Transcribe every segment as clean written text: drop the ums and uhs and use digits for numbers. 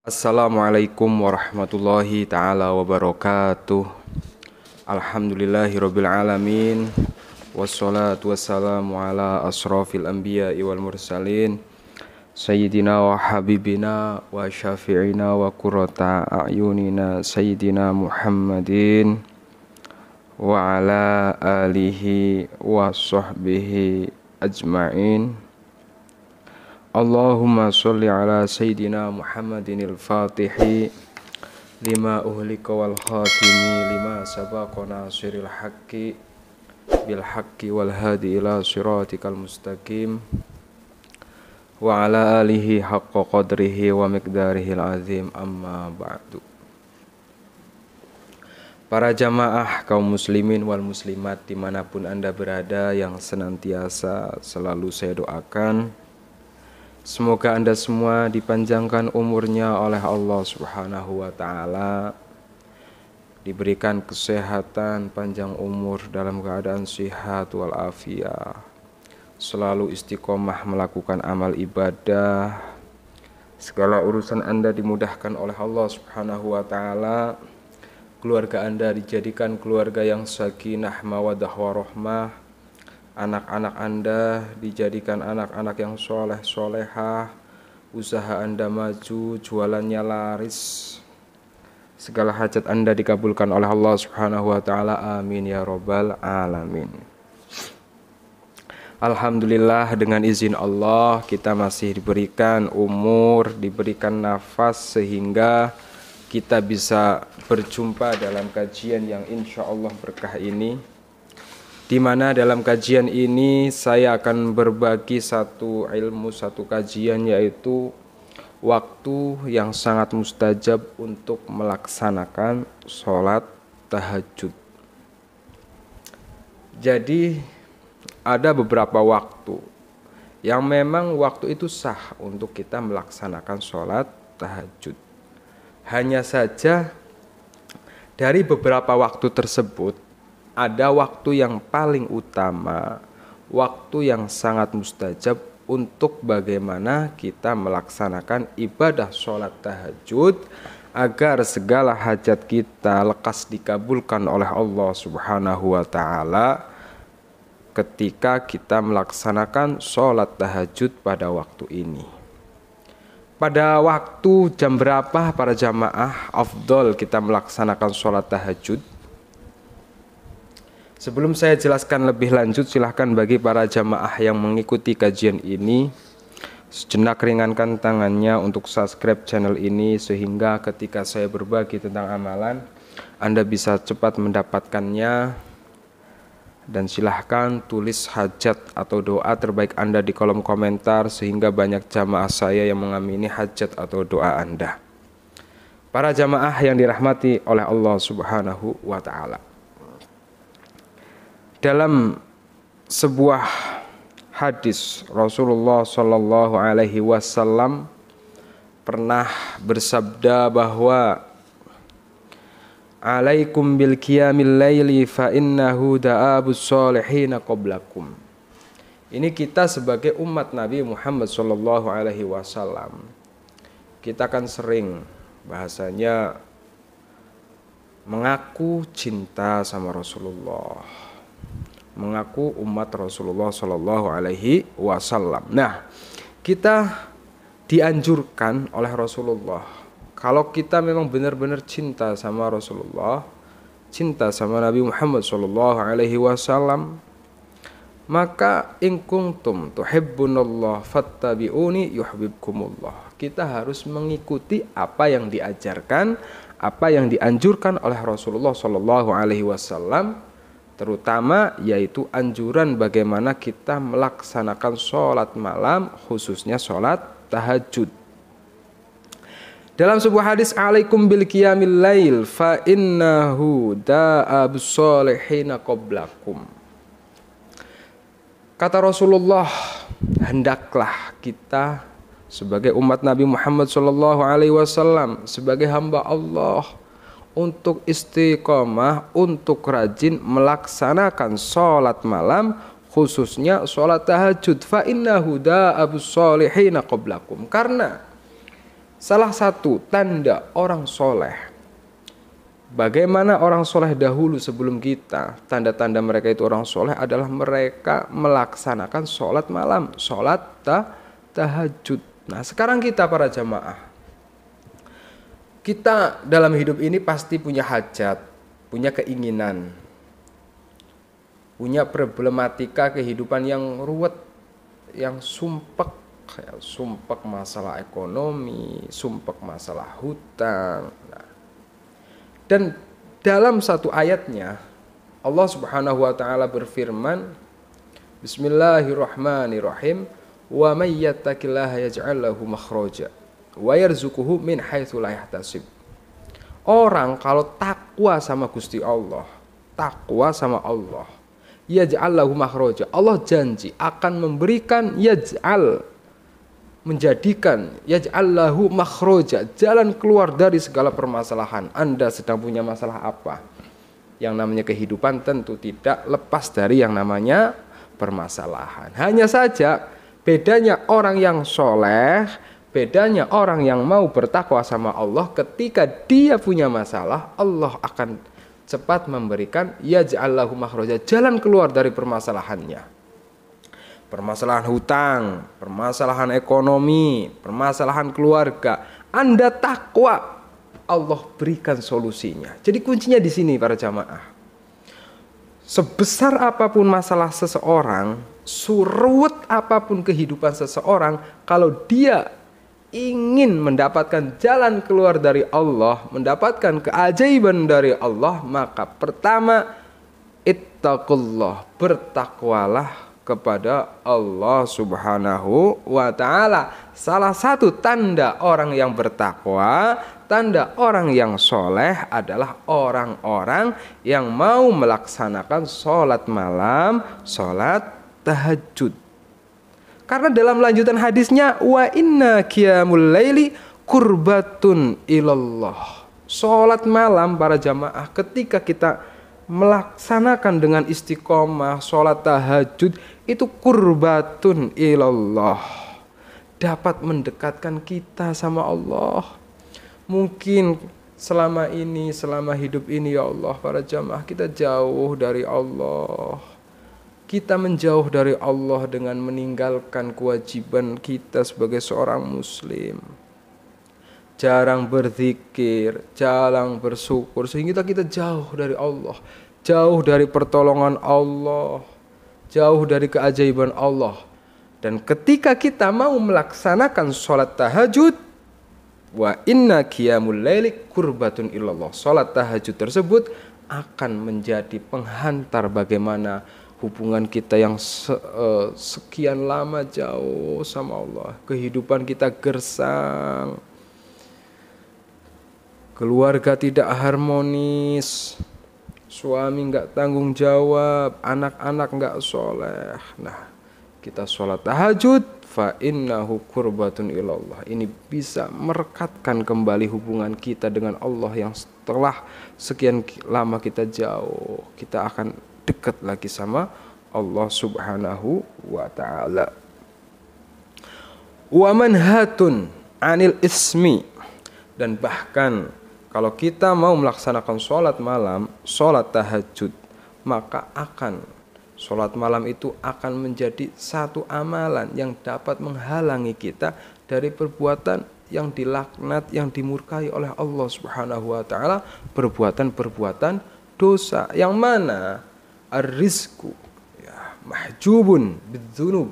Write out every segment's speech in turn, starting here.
Assalamualaikum warahmatullahi ta'ala wabarakatuh. Alhamdulillahirabbil alamin. Wassalatu wassalamu ala asrafil anbiya'i wal mursalin Sayyidina wa habibina wa syafi'ina wa qurrata a'yunina Sayyidina Muhammadin wa ala alihi wa sahbihi ajma'in. Allahumma sholli ala Sayyidina Muhammadin al-Fatihi lima uhlika wal khatimi lima sabaqa nasiril haqqi bil haqqi wal hadi ila siratikal mustaqim wa ala alihi haqqa qadrihi wa miqdarihil azim, amma ba'du. Para jamaah kaum muslimin wal muslimat dimanapun anda berada, yang senantiasa selalu saya doakan, semoga anda semua dipanjangkan umurnya oleh Allah Subhanahu wa ta'ala, diberikan kesehatan, panjang umur dalam keadaan sehat walafiat, selalu istiqomah melakukan amal ibadah, segala urusan anda dimudahkan oleh Allah Subhanahu wa ta'ala, keluarga anda dijadikan keluarga yang sakinah mawaddah warahmah, anak-anak anda dijadikan anak-anak yang soleh solehah, usaha anda maju, jualannya laris, segala hajat anda dikabulkan oleh Allah Subhanahu wa ta'ala, amin ya robbal alamin. Alhamdulillah, dengan izin Allah kita masih diberikan umur, diberikan nafas sehingga kita bisa berjumpa dalam kajian yang insya Allah berkah ini, di mana dalam kajian ini saya akan berbagi satu ilmu, satu kajian, yaitu waktu yang sangat mustajab untuk melaksanakan sholat tahajud. Jadi ada beberapa waktu yang memang waktu itu sah untuk kita melaksanakan sholat tahajud. Hanya saja dari beberapa waktu tersebut ada waktu yang paling utama, waktu yang sangat mustajab untuk bagaimana kita melaksanakan ibadah sholat tahajud agar segala hajat kita lekas dikabulkan oleh Allah Subhanahu wa ta'ala ketika kita melaksanakan sholat tahajud pada waktu ini. Pada waktu jam berapa para jamaah afdol kita melaksanakan sholat tahajud? Sebelum saya jelaskan lebih lanjut, silahkan bagi para jamaah yang mengikuti kajian ini sejenak ringankan tangannya untuk subscribe channel ini, sehingga ketika saya berbagi tentang amalan Anda bisa cepat mendapatkannya. Dan silahkan tulis hajat atau doa terbaik Anda di kolom komentar, sehingga banyak jamaah saya yang mengamini hajat atau doa Anda. Para jamaah yang dirahmati oleh Allah Subhanahu wa ta'ala, dalam sebuah hadis Rasulullah Shallallahu Alaihi Wasallam pernah bersabda bahwa alaikum bil qiyamil laili fa innahu da'abus solihina qablakum. Ini kita sebagai umat Nabi Muhammad Shallallahu Alaihi Wasallam, kita kan sering bahasanya mengaku cinta sama Rasulullah, mengaku umat Rasulullah Shallallahu Alaihi Wasallam. Nah, kita dianjurkan oleh Rasulullah, kalau kita memang benar-benar cinta sama Rasulullah, cinta sama Nabi Muhammad Shallallahu Alaihi Wasallam, maka in kuntum tuhibbunallah fattabi'uni yuhibbukumullah. Kita harus mengikuti apa yang diajarkan, apa yang dianjurkan oleh Rasulullah Shallallahu Alaihi Wasallam, terutama yaitu anjuran bagaimana kita melaksanakan sholat malam, khususnya sholat tahajud. Dalam sebuah hadis, alaikum bil qiyamil lail fa innahu da'abus solihina qablakum. Kata Rasulullah, hendaklah kita sebagai umat Nabi Muhammad sallallahu alaihi wasallam, sebagai hamba Allah, untuk istiqomah, untuk rajin melaksanakan sholat malam, khususnya sholat tahajud. Fa innahu da'abus solihina qablakum. Karena Salah satu tanda orang soleh, bagaimana orang soleh dahulu sebelum kita, tanda-tanda mereka itu orang soleh adalah mereka melaksanakan sholat malam, sholat tahajud. Nah sekarang kita para jamaah, kita dalam hidup ini pasti punya hajat, punya keinginan, punya problematika kehidupan yang ruwet, yang sumpek masalah ekonomi, sumpek masalah hutang. Nah, dan dalam satu ayatnya Allah Subhanahu wa taala berfirman, Bismillahirrahmanirrahim, wa may yattaqillaha yaj'al lahu makhraja wa yarzuquhu min haitsu la yahtasib. Orang kalau takwa sama Gusti Allah, takwa sama Allah, yaj'al lahu makhraja, Allah janji akan memberikan, menjadikan, yaj'al lahu makhraja, jalan keluar dari segala permasalahan. Anda sedang punya masalah apa? Yang namanya kehidupan tentu tidak lepas dari yang namanya permasalahan. Hanya saja bedanya orang yang soleh, bedanya orang yang mau bertakwa sama Allah, ketika dia punya masalah, Allah akan cepat memberikan, yaj'al lahu makhraja, jalan keluar dari permasalahannya. Permasalahan hutang, permasalahan ekonomi, permasalahan keluarga, Anda takwa, Allah berikan solusinya. Jadi kuncinya di sini para jamaah. Sebesar apapun masalah seseorang, suruh apapun kehidupan seseorang, kalau dia ingin mendapatkan jalan keluar dari Allah, mendapatkan keajaiban dari Allah, maka pertama, ittaqullah, bertakwalah kepada Allah Subhanahu wa ta'ala. Salah satu tanda orang yang bertakwa, tanda orang yang soleh adalah orang-orang yang mau melaksanakan sholat malam, sholat tahajud. Karena dalam lanjutan hadisnya, wa inna qiyamul laili qurbatun ilallah. Sholat malam para jamaah, ketika kita melaksanakan dengan istiqomah, sholat tahajud, itu qurbatun ilallah, dapat mendekatkan kita sama Allah. Mungkin selama ini, selama hidup ini ya Allah, para jamaah, kita jauh dari Allah. Kita menjauh dari Allah dengan meninggalkan kewajiban kita sebagai seorang muslim. Jarang berzikir, jarang bersyukur, sehingga kita jauh dari Allah, jauh dari pertolongan Allah, jauh dari keajaiban Allah. Dan ketika kita mau melaksanakan sholat tahajud, wa inna qiyamul laili qurbatun ilallah, sholat tahajud tersebut akan menjadi penghantar bagaimana hubungan kita yang sekian lama jauh sama Allah. Kehidupan kita gersang, keluarga tidak harmonis, suami nggak tanggung jawab, anak-anak nggak soleh. Nah, kita sholat tahajud, fa innahu qurbatun ilallah. Ini bisa merekatkan kembali hubungan kita dengan Allah yang setelah sekian lama kita jauh, kita akan dekat lagi sama Allah Subhanahu wa ta'ala. Wa manhatun anil ismi, dan bahkan kalau kita mau melaksanakan sholat malam, sholat tahajud, maka sholat malam itu akan menjadi satu amalan yang dapat menghalangi kita dari perbuatan yang dilaknat, yang dimurkai oleh Allah Subhanahu wa ta'ala, perbuatan-perbuatan dosa, yang mana ar-rizku ya, mahjubun bidzunub,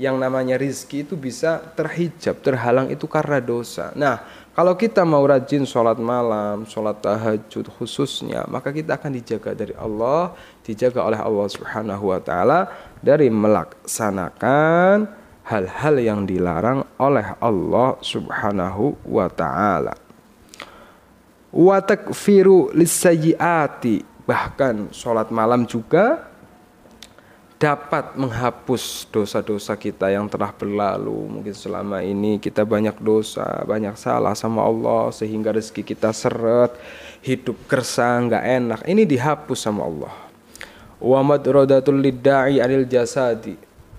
yang namanya rizki itu bisa terhijab, terhalang itu karena dosa. Nah, kalau kita mau rajin sholat malam, sholat tahajud khususnya, maka kita akan dijaga dari Allah, dijaga oleh Allah Subhanahu wa ta'ala dari melaksanakan hal-hal yang dilarang oleh Allah Subhanahu wa ta'ala. Wa takfiru lisayyiati, bahkan sholat malam juga dapat menghapus dosa-dosa kita yang telah berlalu. Mungkin selama ini kita banyak dosa, banyak salah sama Allah, sehingga rezeki kita seret, hidup gersang, gak enak. Ini dihapus sama Allah. Wa madradatul lidda'i anil jasadi,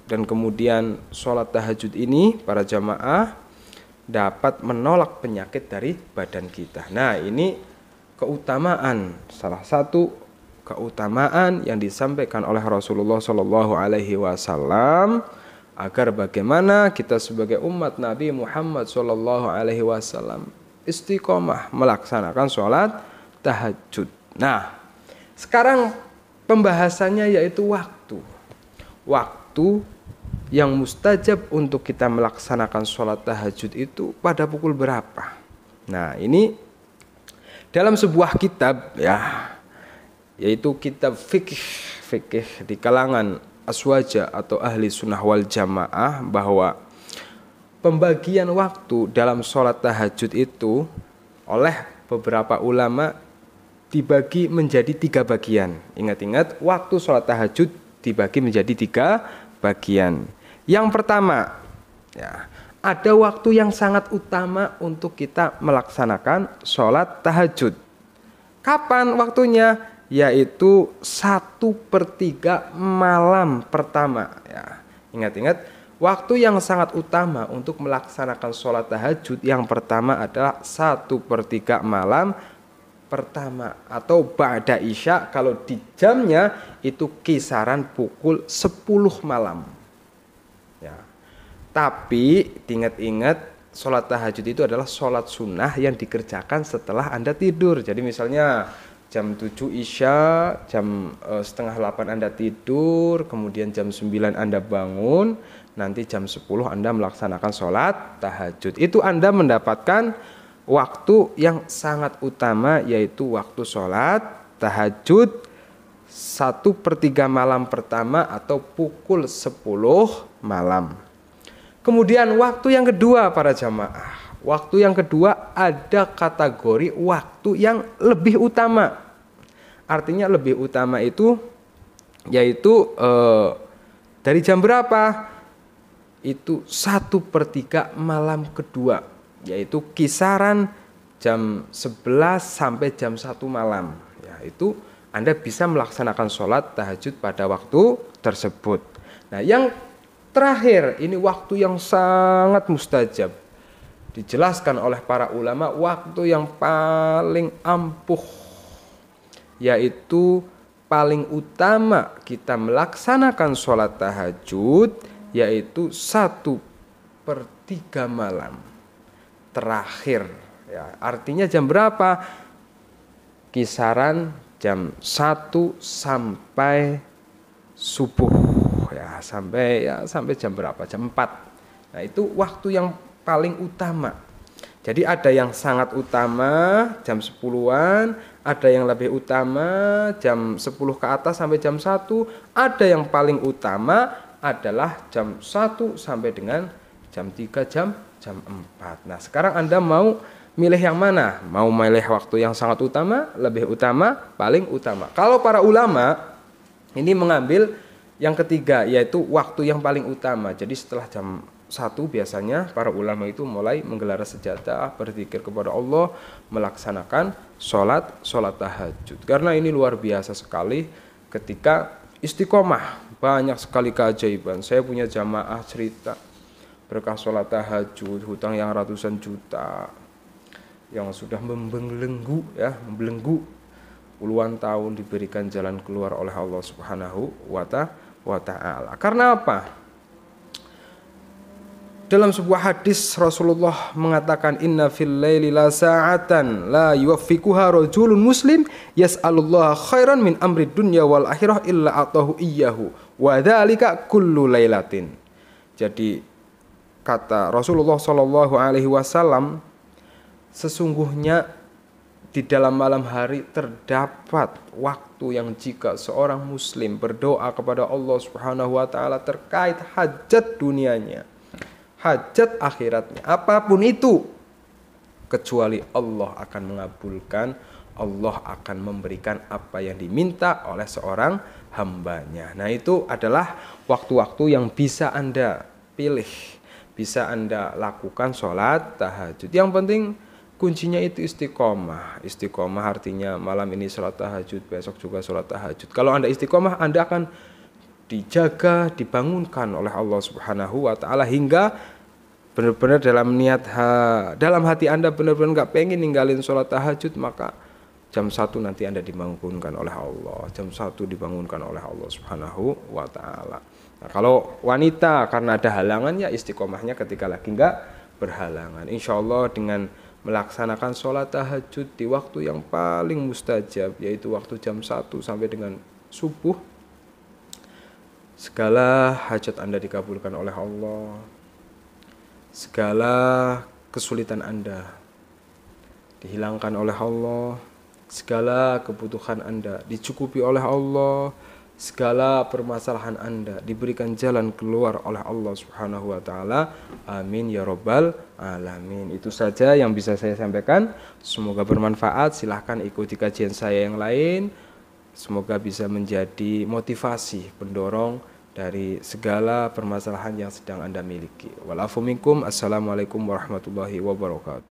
dan kemudian sholat tahajud ini para jamaah dapat menolak penyakit dari badan kita. Nah, ini keutamaan, salah satu keutamaan yang disampaikan oleh Rasulullah Shallallahu Alaihi Wasallam agar bagaimana kita sebagai umat Nabi Muhammad Shallallahu Alaihi Wasallam istiqomah melaksanakan sholat tahajud. Nah, sekarang pembahasannya yaitu waktu. Waktu yang mustajab untuk kita melaksanakan sholat tahajud itu pada pukul berapa? Nah, ini dalam sebuah kitab ya, yaitu kitab fikih di kalangan aswaja atau ahli sunnah wal jamaah, bahwa pembagian waktu dalam sholat tahajud itu oleh beberapa ulama dibagi menjadi 3 bagian. Ingat-ingat, waktu sholat tahajud dibagi menjadi 3 bagian. Yang pertama, ya, ada waktu yang sangat utama untuk kita melaksanakan sholat tahajud. Kapan waktunya? Yaitu 1/3 malam pertama. Ya, ingat-ingat, waktu yang sangat utama untuk melaksanakan sholat tahajud yang pertama adalah 1/3 malam pertama atau ba'da isya. Kalau di jamnya itu kisaran pukul 10 malam. Ya. Tapi diingat-ingat, sholat tahajud itu adalah sholat sunnah yang dikerjakan setelah Anda tidur. Jadi misalnya jam 7 isya, jam setengah 8 Anda tidur, kemudian jam 9 Anda bangun, nanti jam 10 Anda melaksanakan sholat tahajud. Itu Anda mendapatkan waktu yang sangat utama, yaitu waktu sholat tahajud 1/3 malam pertama atau pukul 10 malam. Kemudian waktu yang kedua para jamaah. Waktu yang kedua ada kategori waktu yang lebih utama. Artinya lebih utama itu yaitu dari jam berapa? Itu 1/3 malam kedua, yaitu kisaran jam 11 sampai jam 1 malam. Ya, itu Anda bisa melaksanakan sholat tahajud pada waktu tersebut. Nah, yang terakhir ini waktu yang sangat mustajab. Dijelaskan oleh para ulama waktu yang paling ampuh, yaitu paling utama kita melaksanakan sholat tahajud, yaitu 1/3 malam terakhir. Ya, artinya jam berapa? Kisaran jam 1 sampai subuh. Ya, sampai jam berapa? Jam 4. Nah, itu waktu yang paling utama. Jadi ada yang sangat utama jam 10-an, ada yang lebih utama jam 10 ke atas sampai jam 1, ada yang paling utama adalah jam 1 sampai dengan jam 3, jam 4. Nah, sekarang Anda mau milih yang mana? Mau milih waktu yang sangat utama, lebih utama, paling utama? Kalau para ulama ini mengambil yang ketiga, yaitu waktu yang paling utama. Jadi setelah jam 1 biasanya para ulama itu mulai menggelar sejadah, berzikir kepada Allah, melaksanakan sholat tahajud. Karena ini luar biasa sekali ketika istiqomah, banyak sekali keajaiban. Saya punya jamaah cerita berkah sholat tahajud, hutang yang ratusan juta, yang sudah membelenggu puluhan tahun diberikan jalan keluar oleh Allah Subhanahu wa Ta'ala. Karena apa? Dalam sebuah hadis Rasulullah mengatakan, inna fil laili la sa'atan la yuwaffiquha rajulun muslim yas'alullaha khairan min amri dunya wal akhirah illa atahu iyyahu wa dzalika kullu lailatin. Jadi kata Rasulullah sallallahu alaihi wasallam, sesungguhnya di dalam malam hari terdapat waktu yang jika seorang muslim berdoa kepada Allah Subhanahu wa taala terkait hajat dunianya, hajat akhiratnya, apapun itu, kecuali Allah akan mengabulkan, Allah akan memberikan apa yang diminta oleh seorang hambanya. Nah, itu adalah waktu-waktu yang bisa Anda pilih, bisa Anda lakukan sholat tahajud. Yang penting kuncinya itu istiqomah. Istiqomah artinya malam ini sholat tahajud, besok juga sholat tahajud. Kalau Anda istiqomah, Anda akan dijaga, dibangunkan oleh Allah Subhanahu wa Ta'ala hingga benar-benar dalam hati Anda benar-benar nggak pengen ninggalin sholat tahajud, maka jam 1 nanti Anda dibangunkan oleh Allah. Jam 1 dibangunkan oleh Allah Subhanahu wa taala. Nah, kalau wanita karena ada halangan, ya istiqomahnya ketika lagi nggak berhalangan. Insya Allah dengan melaksanakan sholat tahajud di waktu yang paling mustajab, yaitu waktu jam 1 sampai dengan subuh, segala hajat Anda dikabulkan oleh Allah. Segala kesulitan Anda dihilangkan oleh Allah. Segala kebutuhan Anda dicukupi oleh Allah. Segala permasalahan Anda diberikan jalan keluar oleh Allah Subhanahu wa taala. Amin ya rabbal alamin. Itu saja yang bisa saya sampaikan. Semoga bermanfaat. Silahkan ikuti kajian saya yang lain. Semoga bisa menjadi motivasi pendorong dari segala permasalahan yang sedang Anda miliki. Walafu minkum. Assalamualaikum warahmatullahi wabarakatuh.